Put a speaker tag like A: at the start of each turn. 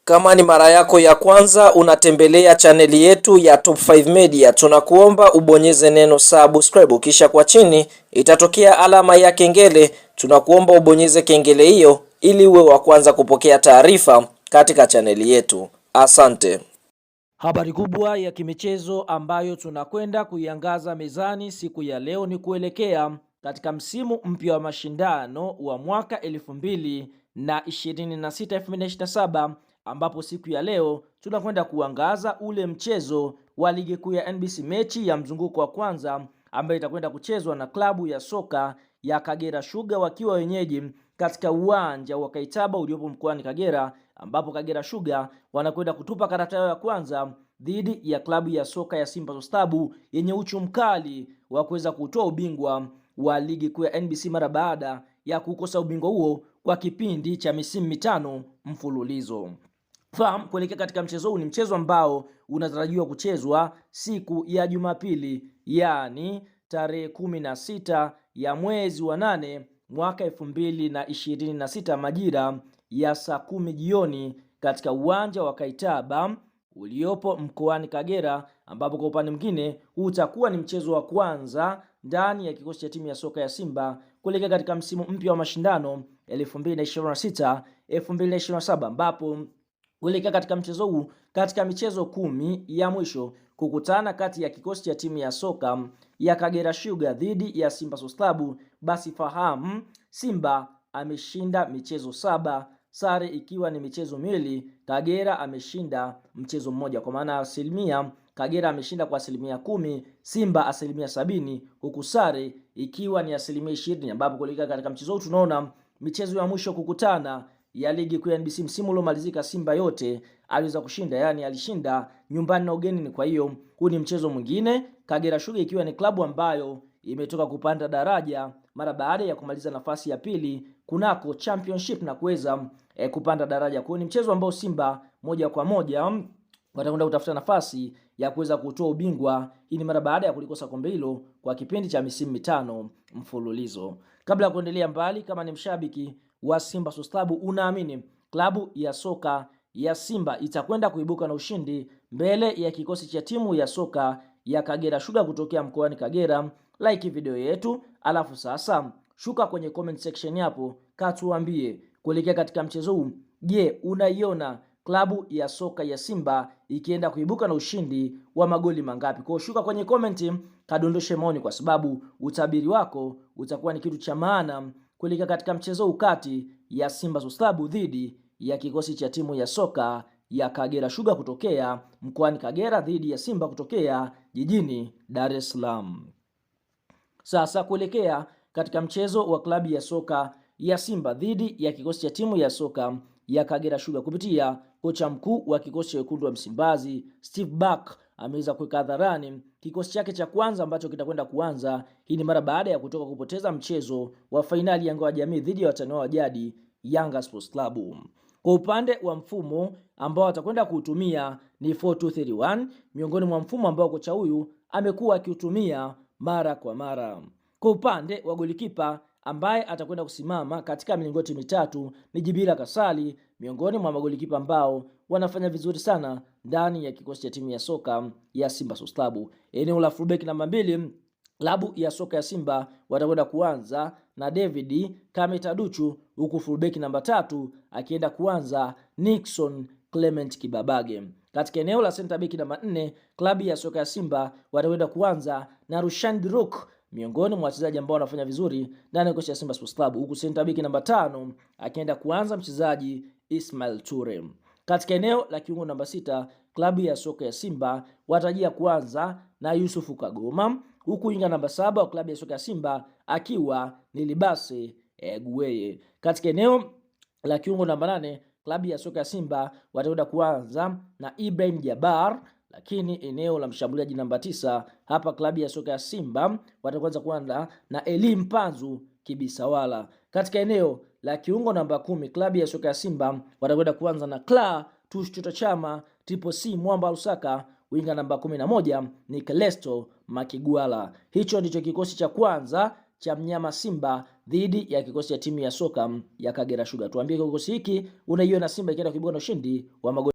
A: Kama ni mara yako ya kwanza unatembelea chaneli yetu ya Top 5 Media, tunakuomba ubonyeze neno subscribe, kisha kwa chini itatokea alama ya kengele. Tunakuomba ubonyeze kengele hiyo ili uwe wa kwanza kupokea taarifa katika chaneli yetu. Asante. Habari kubwa ya kimichezo ambayo tunakwenda kuiangaza mezani siku ya leo ni kuelekea katika msimu mpya wa mashindano wa mwaka 2026-2027 ambapo siku ya leo tunakwenda kuangaza ule mchezo wa ligi kuu ya NBC, mechi ya mzunguko wa kwanza ambayo itakwenda kuchezwa na klabu ya soka ya Kagera Sugar wakiwa wenyeji katika uwanja wa Kaitaba uliopo mkoani Kagera, ambapo Kagera Sugar wanakwenda kutupa karata yao ya kwanza dhidi ya klabu ya soka ya Simba Sports Club yenye uchu mkali wa kuweza kutoa ubingwa wa ligi kuu ya NBC mara baada ya kukosa ubingwa huo kwa kipindi cha misimu mitano mfululizo. Fahamu kuelekea katika mchezo huu ni mchezo ambao unatarajiwa kuchezwa siku ya Jumapili, yani tarehe 16 ya mwezi wa 8 mwaka 2026 majira ya saa 10 jioni katika uwanja wa Kaitaba uliopo mkoani Kagera, ambapo kwa upande mwingine utakuwa ni mchezo wa kwanza ndani ya kikosi cha timu ya soka ya Simba kuelekea katika msimu mpya wa mashindano 2026-2027, ambapo kuelekea katika mchezo huu katika michezo 10 ya mwisho kukutana kati ya kikosi cha timu ya soka ya Kagera Sugar dhidi ya Simba Sports Club, basi fahamu Simba ameshinda michezo 7, sare ikiwa ni michezo miwili. Kagera ameshinda mchezo mmoja, kwa maana asilimia Kagera ameshinda kwa 10%, Simba 70%, huku sare ikiwa ni 20%, ambapo kuelekea katika mchezo huu tunaona michezo ya mwisho kukutana ya ligi kuu ya NBC msimu uliomalizika Simba yote aliweza kushinda, yani alishinda nyumbani na ugenini. Kwa hiyo huu ni mchezo mwingine, Kagera Sugar ikiwa ni klabu ambayo imetoka kupanda daraja mara baada ya kumaliza nafasi ya pili kunako championship na kuweza kupanda daraja. Kwa hiyo ni mchezo ambao Simba moja kwa moja watakwenda kutafuta nafasi ya kuweza kutoa ubingwa. Hii ni mara baada ya kulikosa kombe hilo kwa kipindi cha misimu mitano mfululizo. Kabla ya kuendelea mbali, kama ni mshabiki wa Simba Sports Club unaamini klabu ya soka ya Simba itakwenda kuibuka na ushindi mbele ya kikosi cha timu ya soka ya Kagera Sugar kutokea mkoani Kagera, like video yetu, alafu sasa shuka kwenye comment section hapo katuambie kuelekea katika mchezo huu, je, unaiona klabu ya soka ya Simba ikienda kuibuka na ushindi wa magoli mangapi? Kwa shuka kwenye comment kadondoshe maoni, kwa sababu utabiri wako utakuwa ni kitu cha maana kuelekea katika mchezo ukati ya Simba Sports Club dhidi ya kikosi cha timu ya soka ya Kagera Sugar kutokea mkoani Kagera dhidi ya Simba kutokea jijini Dar es Salaam. Sasa kuelekea katika mchezo wa klabu ya soka ya Simba dhidi ya kikosi cha timu ya soka ya Kagera Sugar, kupitia kocha mkuu wa kikosi cha wekundu wa Msimbazi Steve Barker ameweza kuweka hadharani kikosi chake cha kwanza ambacho kitakwenda kuanza. Hii ni mara baada ya kutoka kupoteza mchezo wa fainali ya ngao ya jamii dhidi ya watani wa jadi Yanga Sports Club. Kwa upande wa mfumo ambao atakwenda kuutumia ni 4-2-3-1, miongoni mwa mfumo ambao kocha huyu amekuwa akiutumia mara kwa mara. Kwa upande wa golikipa ambaye atakwenda kusimama katika milingoti mitatu ni Jibira Kasali, miongoni mwa magolikipa ambao wanafanya vizuri sana ndani ya kikosi cha timu ya soka ya Simba Sports Club. Eneo la fullback namba 2, klabu ya soka ya Simba watakwenda kuanza na David Kametaduchu, huku fullback namba 3 akienda kuanza Nixon Clement Kibabage. Katika eneo la center back namba 4, klabu ya soka ya Simba watakwenda kuanza na Rushan Dirok, miongoni mwa wachezaji ambao wanafanya vizuri ndani ya kikosi cha Simba Sports Club, huku center back namba 5 akienda kuanza mchezaji Ismail Ture. Katika eneo la kiungo namba 6, klabu ya soka ya Simba watajia kuanza na Yusufu Kagoma, huku winga namba 7 wa klabu ya soka ya Simba akiwa ni Libase Gueye. Katika eneo la kiungo namba 8, klabu ya soka ya Simba watakwenda kuanza na Ibrahim Jabar, lakini eneo la mshambuliaji namba 9 hapa klabu ya soka ya Simba wataanza kuanza na Elim Panzu Kibisawala. Katika eneo la kiungo namba 10, klabu ya soka ya Simba watakwenda kuanza na Kla Tushtuta Chama Triple C Mwamba Lusaka, winga namba 11 ni Kelesto Makigwala. Hicho ndicho kikosi cha kwanza cha mnyama Simba dhidi ya kikosi cha timu ya soka ya Kagera Sugar. Tuambie kikosi hiki unaiona Simba ikienda kuibuka na ushindi wa magoli